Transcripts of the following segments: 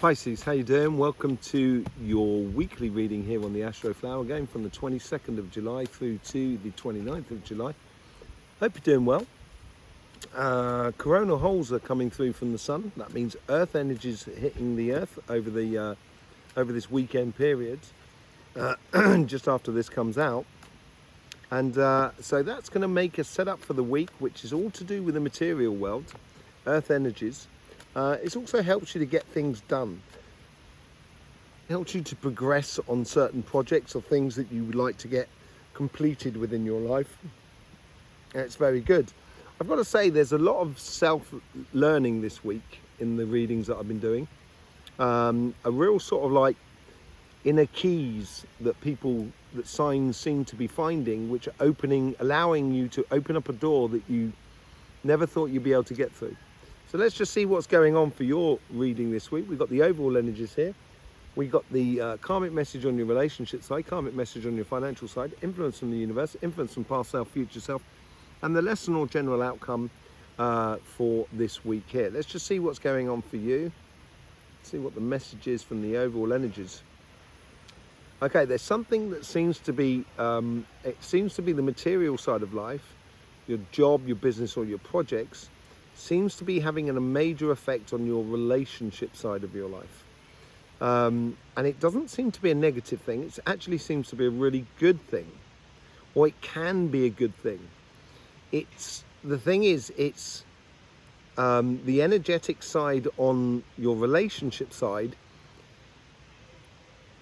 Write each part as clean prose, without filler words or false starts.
Pisces, how you doing? Welcome to your weekly reading here on the Astroflower, going from the 22nd of July through to the 29th of July. Hope you're doing well. Coronal holes are coming through from the sun. That means Earth energies hitting the Earth over this weekend period, just after this comes out. And so that's going to make a setup for the week, which is all to do with the material world, Earth energies. It also helps you to get things done. It helps you to progress on certain projects or things that you would like to get completed within your life. And it's very good. I've got to say, there's a lot of self-learning this week in the readings that I've been doing. A real sort of like inner keys that signs seem to be finding, which are allowing you to open up a door that you never thought you'd be able to get through. So let's just see what's going on for your reading this week. We've got the overall energies here. We've got the karmic message on your relationship side, karmic message on your financial side, influence from the universe, influence from past self, future self, and the lesson or general outcome for this week here. Let's just see what's going on for you. See what the message is from the overall energies. Okay, there's something that seems to be, the material side of life, your job, your business, or your projects, seems to be having a major effect on your relationship side of your life. And it doesn't seem to be a negative thing. It actually seems to be a really good thing, or it can be a good thing. The energetic side on your relationship side.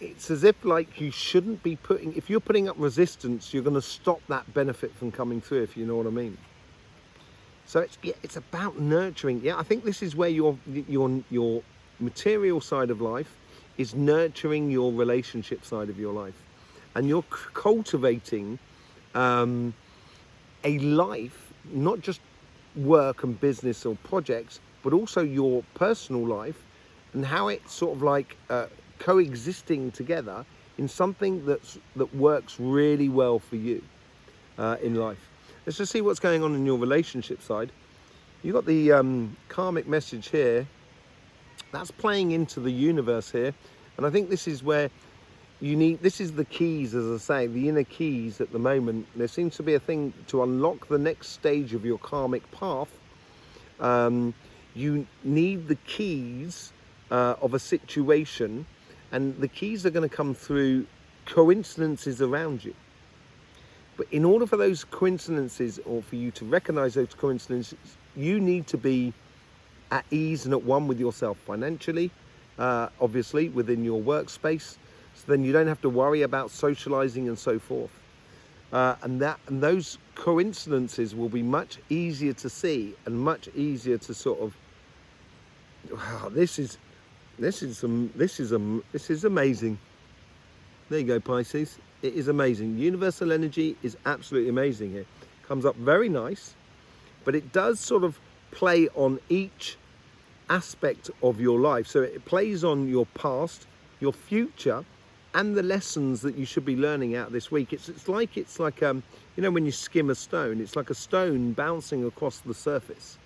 It's as if like you shouldn't be if you're putting up resistance, you're going to stop that benefit from coming through, if you know what I mean. So it's about nurturing. Yeah, I think this is where your material side of life is nurturing your relationship side of your life, and you're cultivating a life, not just work and business or projects, but also your personal life and how it's sort of like coexisting together in something that works really well for you in life. Let's just see what's going on in your relationship side. You've got the karmic message here. That's playing into the universe here. And I think this is where this is the keys, as I say, the inner keys at the moment. There seems to be a thing to unlock the next stage of your karmic path. You need the keys of a situation, and the keys are going to come through coincidences around you. But in order for those coincidences, or for you to recognize those coincidences, you need to be at ease and at one with yourself financially, obviously within your workspace, so then you don't have to worry about socializing and so forth. And those coincidences will be much easier to see and much easier to sort of. Wow, this is amazing. There you go, Pisces. It is amazing. Universal energy is absolutely amazing here. Comes up very nice, but it does sort of play on each aspect of your life. So it plays on your past, your future, and the lessons that you should be learning out this week. It's like you know, when you skim a stone, it's like a stone bouncing across the surface,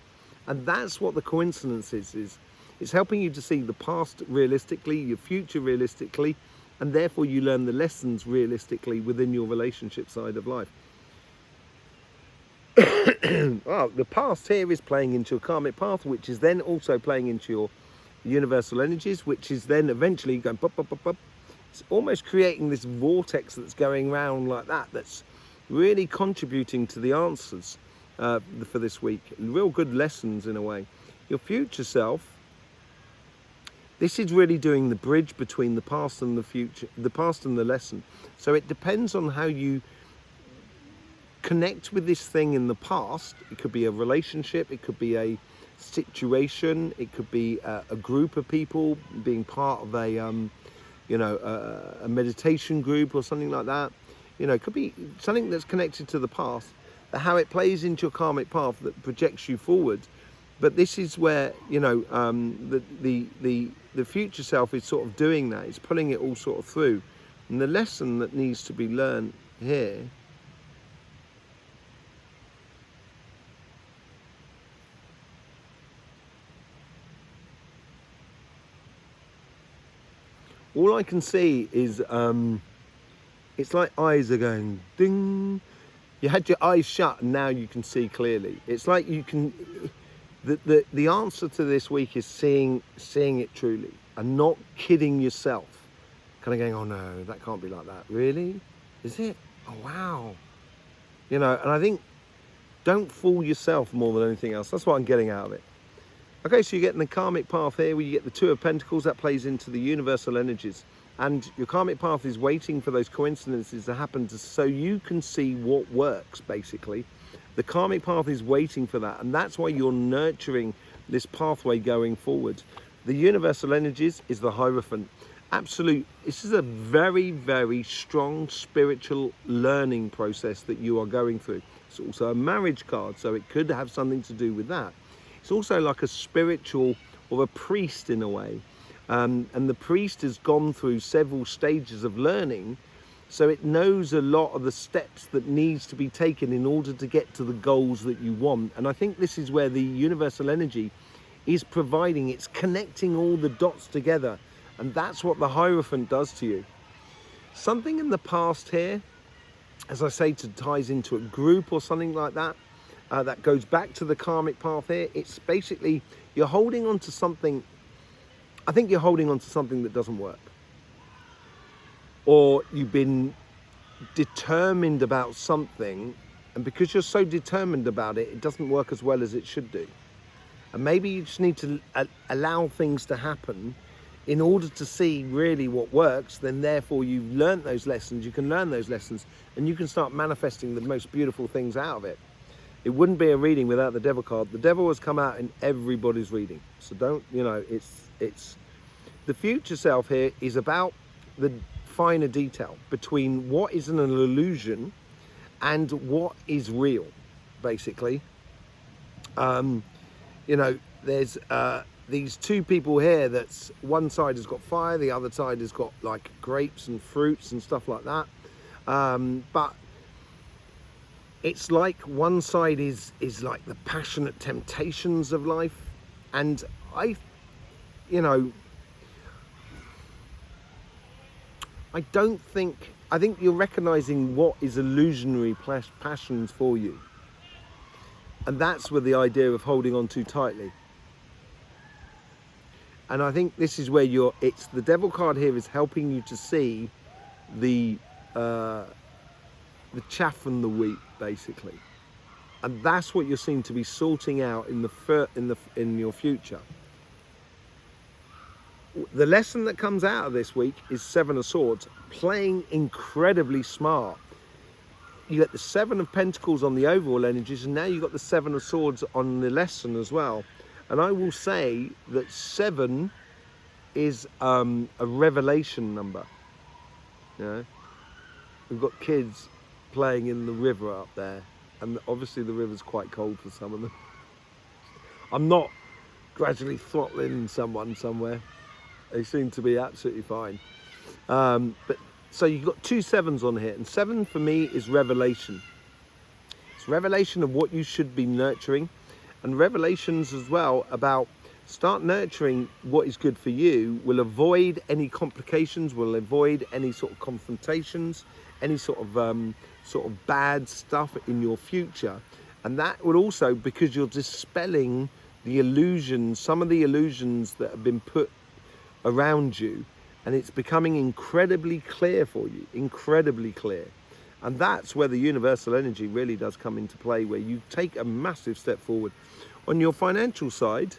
and that's what the coincidence is. It's helping you to see the past realistically, your future realistically, and therefore you learn the lessons realistically within your relationship side of life. Well, the past here is playing into a karmic path, which is then also playing into your universal energies, which is then eventually going pop, pop, pop, pop. It's almost creating this vortex that's going round like that, that's really contributing to the answers for this week. Real good lessons in a way. Your future self, this is really doing the bridge between the past and the future, the past and the lesson. So it depends on how you connect with this thing in the past. It could be a relationship, it could be a situation, it could be a group of people being part of a meditation group or something like that. You know, it could be something that's connected to the past, but how it plays into your karmic path that projects you forward. But this is where, you know, the future self is sort of doing that. It's pulling it all sort of through. And the lesson that needs to be learned here all I can see is it's like eyes are going ding. You had your eyes shut and now you can see clearly. It's like you can, the answer to this week is seeing it truly and not kidding yourself. Kind of going, oh no, that can't be like that. Really? Is it? Oh wow. You know, and I think don't fool yourself more than anything else. That's what I'm getting out of it. Okay, so you're getting the karmic path here where you get the Two of Pentacles. That plays into the universal energies. And your karmic path is waiting for those coincidences to happen so you can see what works, basically. The karmic path is waiting for that. And that's why you're nurturing this pathway going forward. The universal energies is the Hierophant. Absolute. This is a very, very strong spiritual learning process that you are going through. It's also a marriage card, so it could have something to do with that. It's also like a spiritual or a priest in a way. And the priest has gone through several stages of learning, so it knows a lot of the steps that needs to be taken in order to get to the goals that you want. And I think this is where the universal energy is providing. It's connecting all the dots together, and that's what the Hierophant does to you. Something in the past here, as I say, ties into a group or something like that, that goes back to the karmic path here. It's basically you're holding on to something. I think you're holding on to something that doesn't work, or you've been determined about something, and because you're so determined about it, it doesn't work as well as it should do. And maybe you just need to allow things to happen in order to see really what works. Then therefore you've learned those lessons, you can learn those lessons, and you can start manifesting the most beautiful things out of it. It wouldn't be a reading without the Devil card. The Devil has come out in everybody's reading. So don't, you know, it's the future self here is about the finer detail between what is an illusion and what is real, basically. You know, there's these two people here that's one side has got fire, the other side has got like grapes and fruits and stuff like that. But it's like one side is like the passionate temptations of life, and I think you're recognizing what is illusionary passions for you, and that's where the idea of holding on too tightly. And I think this is where it's the Devil card here is helping you to see the chaff from the wheat, basically, and that's what you seem to be sorting out in your future. The lesson that comes out of this week is Seven of Swords, playing incredibly smart. You get the Seven of Pentacles on the overall energies, and now you've got the Seven of Swords on the lesson as well. And I will say that 7 is a revelation number. You know, we've got kids playing in the river up there, and obviously the river's quite cold for some of them. I'm not gradually throttling someone somewhere. They seem to be absolutely fine. But so you've got 2 7s on here, and 7 for me is revelation. It's revelation of what you should be nurturing, and revelations as well about start nurturing what is good for you. Will avoid any complications, will avoid any sort of confrontations, any sort of bad stuff in your future. And that would also, because you're dispelling the illusions, some of the illusions that have been put around you, and it's becoming incredibly clear for you, incredibly clear. And that's where the universal energy really does come into play, where you take a massive step forward. On your financial side,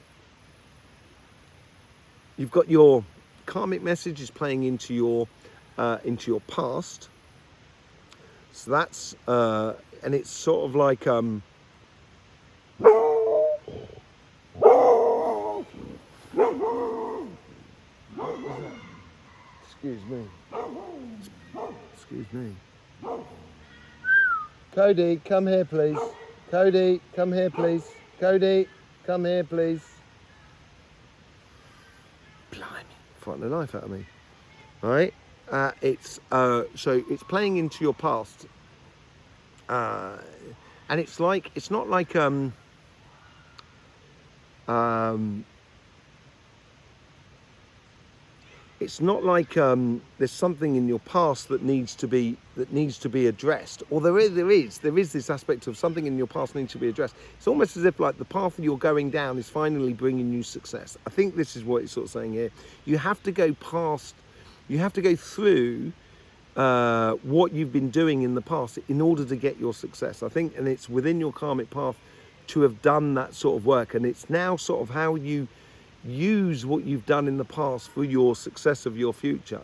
you've got your karmic messages playing into your past. So that's and it's sort of like excuse me. Cody, come here please. Cody, come here please. Cody, come here please. Blimey, frightening the life out of me. All right, it's so it's playing into your past, and it's not like it's not like there's something in your past that needs to be addressed, or there is this aspect of something in your past needs to be addressed. It's almost as if like the path that you're going down is finally bringing you success. I think this is what it's sort of saying here. You have to go through what you've been doing in the past in order to get your success, I think, and it's within your karmic path to have done that sort of work, and it's now sort of how you use what you've done in the past for your success of your future.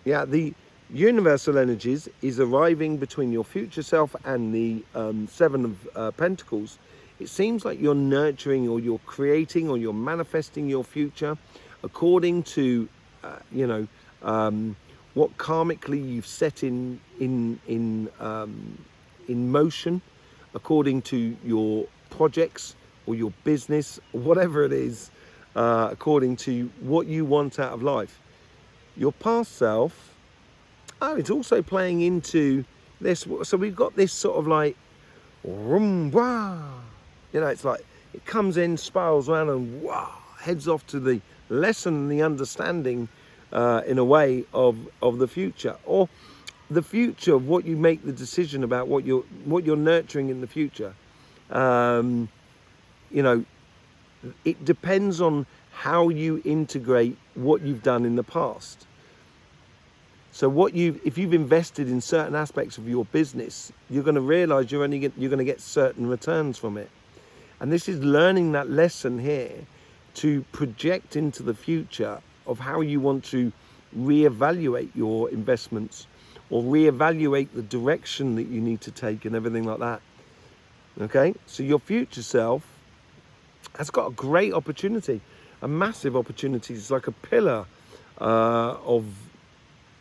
Yeah, the universal energies is arriving between your future self and the Seven of Pentacles. It seems like you're nurturing, or you're creating, or you're manifesting your future according to what karmically you've set in motion, according to your projects or your business, or whatever it is, according to what you want out of life. Your past self, it's also playing into this. So we've got this sort of like, it's like it comes in, spirals around, and heads off to the lesson and the understanding, in a way, of the future, or the future of what you make the decision about, what you're nurturing in the future. It depends on how you integrate what you've done in the past. So if you've invested in certain aspects of your business, you're going to realize you're going to get certain returns from it. And this is learning that lesson here to project into the future of how you want to reevaluate your investments, or reevaluate the direction that you need to take and everything like that. Okay, so your future self has got a great opportunity, a massive opportunity. It's like a pillar of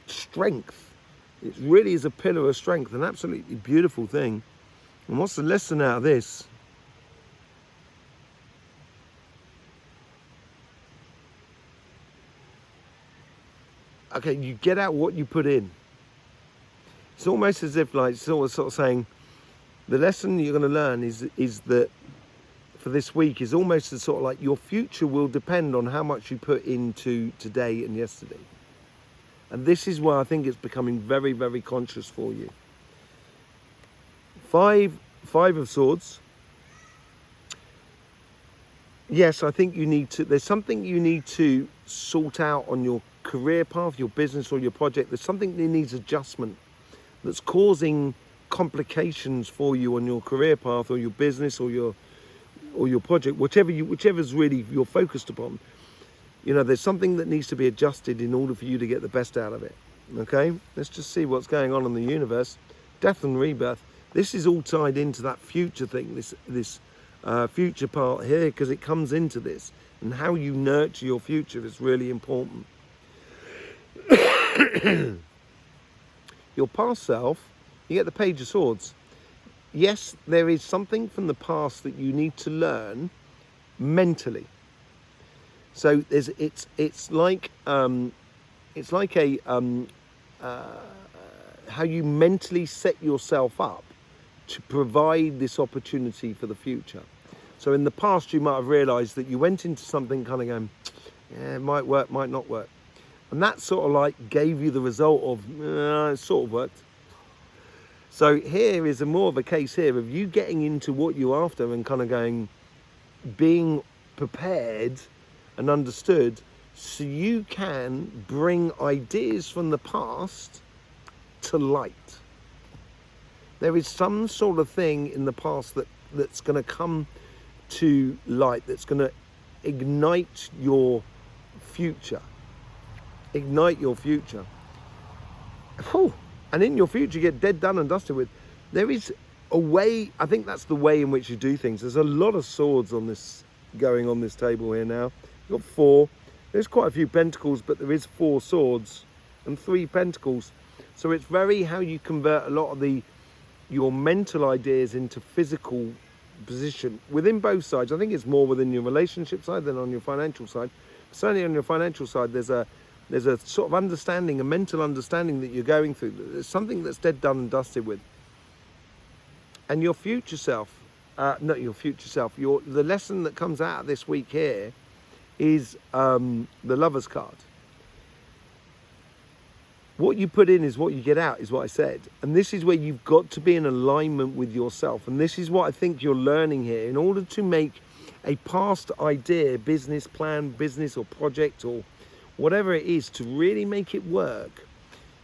strength. It really is a pillar of strength, an absolutely beautiful thing. And what's the lesson out of this? Okay, you get out what you put in. It's almost as if, like, sort of saying, the lesson you're going to learn is that for this week is almost as sort of like your future will depend on how much you put into today and yesterday. And this is where I think it's becoming very, very conscious for you. Five of Swords. Yes, I think there's something you need to sort out on your career path, your business, or your project. There's something that needs adjustment that's causing complications for you on your career path, or your business, or your project, whichever's really you're focused upon. There's something that needs to be adjusted in order for you to get the best out of it. Okay, let's just see what's going on in the universe. Death and rebirth. This is all tied into that future thing, this future part here, because it comes into this, and how you nurture your future is really important. Your past self, you get the Page of Swords. Yes, there is something from the past that you need to learn mentally. So it's like how you mentally set yourself up to provide this opportunity for the future. So in the past, you might have realised that you went into something kind of going, yeah, it might work, might not work. And that sort of like gave you the result of, it sort of worked. So here is more of a case here of you getting into what you're after and kind of going, being prepared and understood, so you can bring ideas from the past to light. There is some sort of thing in the past that's going to come to light, that's going to ignite your future. Ignite your future. Whew. And in your future, you get dead, done and dusted with. There is a way, I think that's the way in which you do things. There's a lot of swords on this, going on this table here now. You've got 4. There's quite a few pentacles, but there is 4 swords and 3 pentacles. So it's very how you convert a lot of your mental ideas into physical position within both sides. I think it's more within your relationship side than on your financial side. Certainly on your financial side, there's a sort of understanding, a mental understanding that you're going through. There's something that's dead, done and dusted with. And your future self, not your future self, the lesson that comes out of this week here is the Lover's card. What you put in is what you get out, is what I said. And this is where you've got to be in alignment with yourself. And this is what I think you're learning here. In order to make a past idea, business plan, business or project or whatever it is, to really make it work,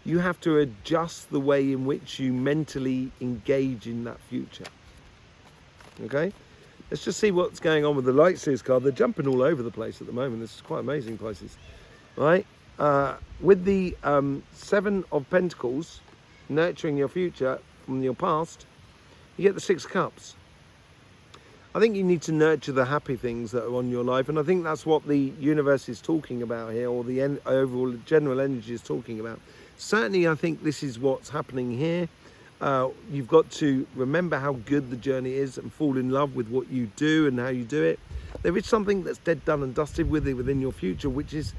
you have to adjust the way in which you mentally engage in that future. Okay? Let's just see what's going on with the Light Seers card. They're jumping all over the place at the moment. This is quite amazing places. Right? With the Seven of Pentacles, nurturing your future from your past, you get the Six of Cups. I think you need to nurture the happy things that are on your life, and I think that's what the universe is talking about here, or the overall general energy is talking about. Certainly, I think this is what's happening here. You've got to remember how good the journey is and fall in love with what you do and how you do it. There is something that's dead, done and dusted within your future, which is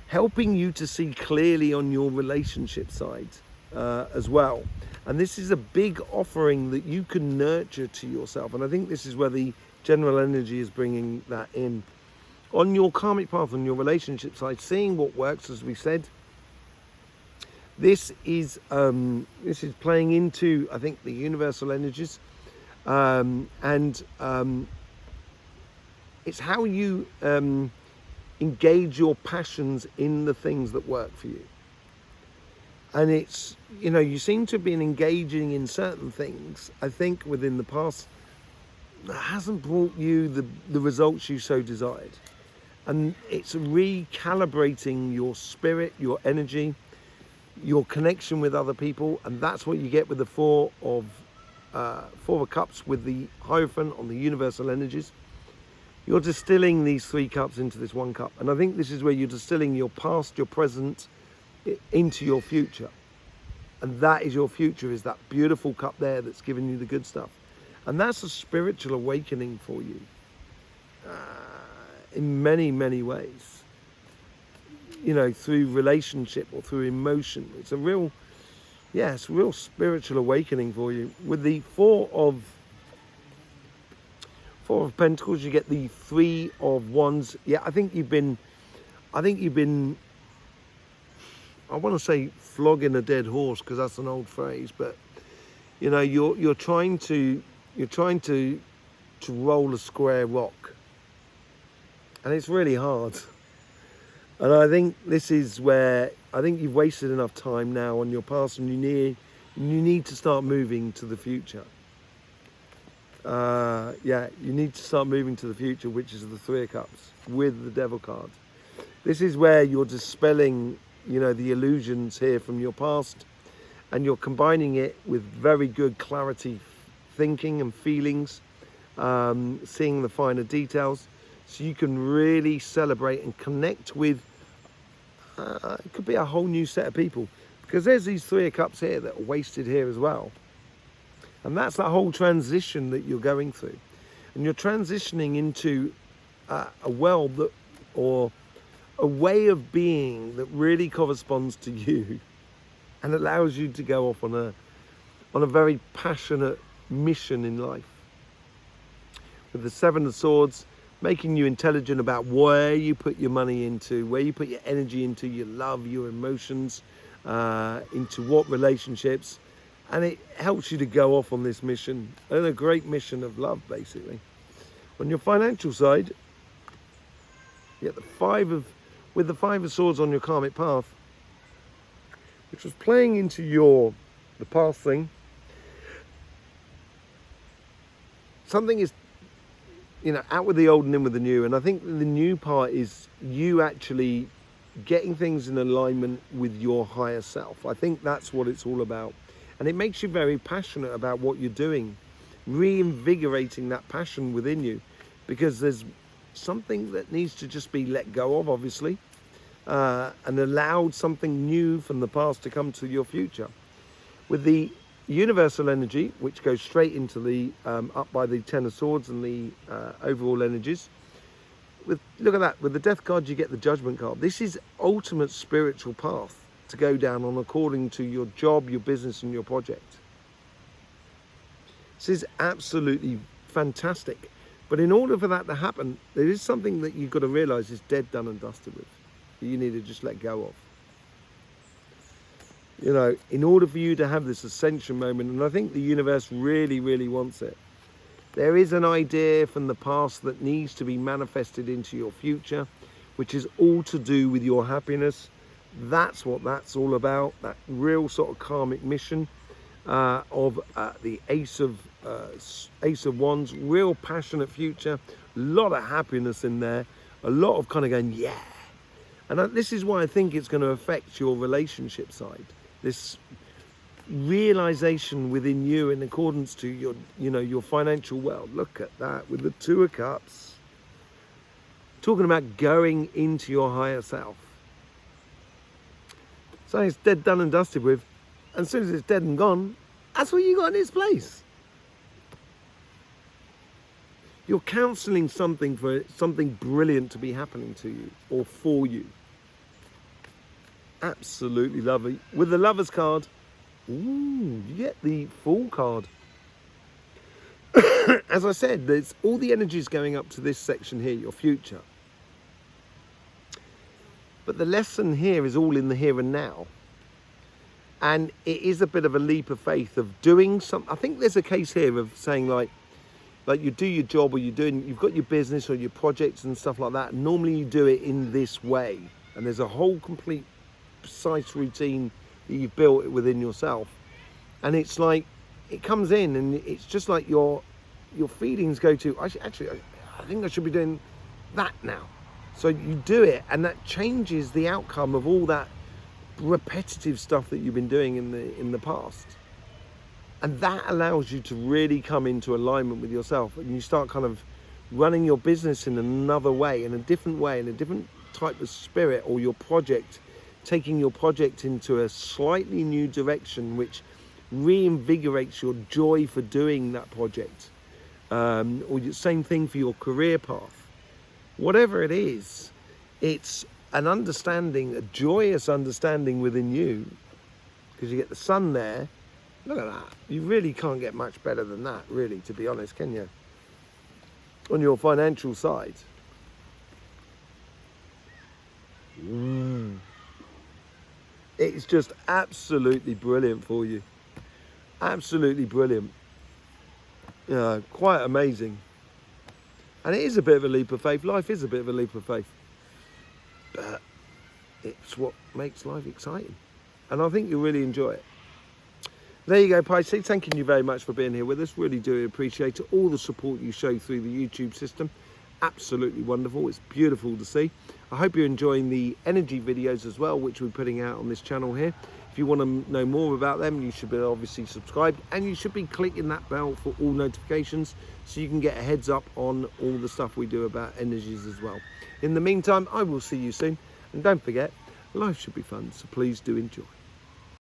helping you to see clearly on your relationship side as well. And this is a big offering that you can nurture to yourself. And I think this is where the general energy is bringing that in. On your karmic path, on your relationship side, seeing what works, as we said. This is playing into, I think, the universal energies. It's how you engage your passions in the things that work for you. And it's, you know, you seem to have been engaging in certain things, I think, within the past that hasn't brought you the results you so desired. And it's recalibrating your spirit, your energy, your connection with other people. And that's what you get with the Four of Cups with the Hierophant on the universal energies. You're distilling these 3 cups into this 1 cup. And I think this is where you're distilling your past, your present, into your future. And that is your future, is that beautiful cup there that's giving you the good stuff. And that's a spiritual awakening for you in many, many ways. You know, through relationship or through emotion. It's a real, it's a real spiritual awakening for you. With the Four of Pentacles, you get the Three of Wands. Yeah, I think you've been, I want to say flogging a dead horse, because that's an old phrase, but you know, you're trying to roll a square rock, and it's really hard. And I think this is where I think you've wasted enough time now on your past, and you need to start moving to the future. You need to start moving to the future, which is the Three of Cups with the Devil card. This is where you're dispelling, you know, the illusions here from your past, and you're combining it with very good clarity thinking and feelings, seeing the finer details, so you can really celebrate and connect with it could be a whole new set of people, because there's these Three of Cups here that are wasted here as well. And that's that whole transition that you're going through, and you're transitioning into a world that, or a way of being that really corresponds to you and allows you to go off on a very passionate mission in life. With the Seven of Swords, making you intelligent about where you put your money into, where you put your energy into, your love, your emotions, into what relationships, and it helps you to go off on this mission, and a great mission of love, basically. On your financial side, you get with the Five of Swords on your karmic path, which was playing into the past thing. Something is, you know, out with the old and in with the new. And I think the new part is you actually getting things in alignment with your higher self. I think that's what it's all about. And it makes you very passionate about what you're doing, reinvigorating that passion within you, because there's something that needs to just be let go of, obviously, and allowed something new from the past to come to your future. With the universal energy, which goes straight into the up by the Ten of Swords and the overall energies. Look at that, with the Death card you get the Judgment card. This is ultimate spiritual path to go down on according to your job, your business and your project. This is absolutely fantastic. But in order for that to happen, there is something that you've got to realize is dead, done and dusted with, that you need to just let go of. You know, in order for you to have this ascension moment, and I think the universe really, really wants it, there is an idea from the past that needs to be manifested into your future, which is all to do with your happiness. That's what that's all about, that real sort of karmic mission of the Ace of Wands, real passionate future, a lot of happiness in there, a lot of kind of going, yeah. And this is why I think it's going to affect your relationship side. This realization within you in accordance to your, you know, your financial world. Look at that with the Two of Cups. Talking about going into your higher self. So it's dead, done and dusted with. And as soon as it's dead and gone, that's what you got in its place. You're counselling something for something brilliant to be happening to you or for you. Absolutely lovely. With the Lovers card, ooh, you get the Fool card. As I said, there's all the energies going up to this section here, your future. But the lesson here is all in the here and now. And it is a bit of a leap of faith of doing something. I think there's a case here of saying like you do your job, or you've got your business or your projects and stuff like that. Normally you do it in this way. And there's a whole complete precise routine that you've built within yourself. And it's like, it comes in and it's just like your feelings go to, I think I should be doing that now. So you do it, and that changes the outcome of all that repetitive stuff that you've been doing in the past. And that allows you to really come into alignment with yourself, and you start kind of running your business in another way, in a different type of spirit, or your project, taking your project into a slightly new direction, which reinvigorates your joy for doing that project. Or the same thing for your career path. Whatever it is, it's an understanding, a joyous understanding within you, because you get the sun there. Look at that. You really can't get much better than that, really, to be honest, can you? On your financial side. It's just absolutely brilliant for you. Absolutely brilliant. Quite amazing. And it is a bit of a leap of faith. Life is a bit of a leap of faith. But it's what makes life exciting. And I think you'll really enjoy it. There you go, Pisces. Thanking you very much for being here with us. Really do appreciate it. All the support you show through the YouTube system. Absolutely wonderful. It's beautiful to see. I hope you're enjoying the energy videos as well, which we're putting out on this channel here. If you want to know more about them, you should be obviously subscribed, and you should be clicking that bell for all notifications so you can get a heads up on all the stuff we do about energies as well. In the meantime, I will see you soon, and don't forget, life should be fun, so please do enjoy.